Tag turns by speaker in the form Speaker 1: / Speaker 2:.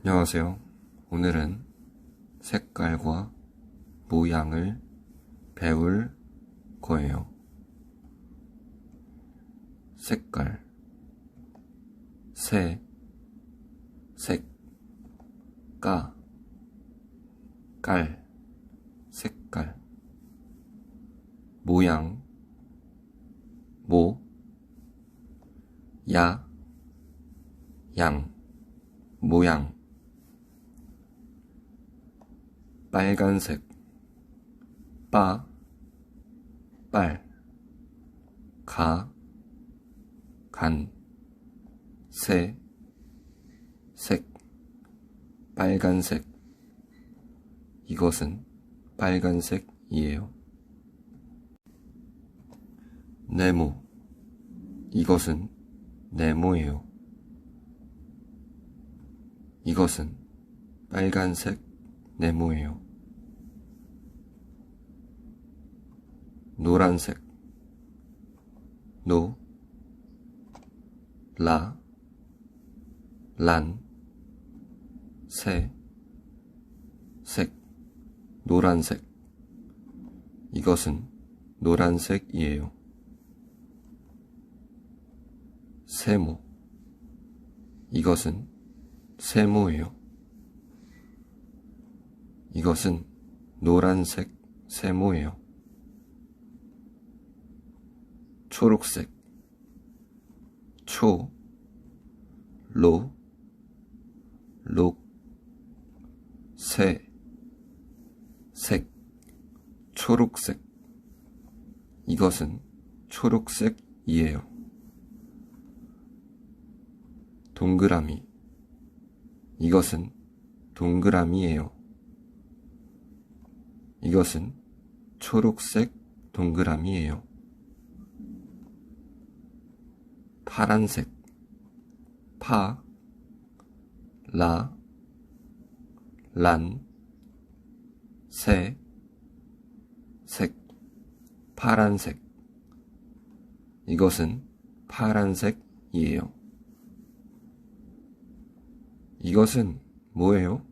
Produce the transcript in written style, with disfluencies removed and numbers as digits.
Speaker 1: 안녕하세요. 오늘은 색깔과 모양을 배울 거예요. 색깔, 색, 깔, 색깔, 모양, 양, 모양, 빨간색, 빨, 간, 색, 빨간색. 이것은 빨간색이에요. 네모, 이것은 네모예요. 이것은 빨간색 네모예요. 노란색, 란, 색, 노란색. 이것은 노란색이에요. 세모, 이것은 세모예요. 이것은 노란색 세모예요. 초록색, 초록색. 이것은 초록색이에요. 동그라미, 이것은 동그라미예요. 이것은 초록색 동그라미예요. 파란색, 란, 색, 파란색. 이것은 파란색이에요. 이것은 뭐예요?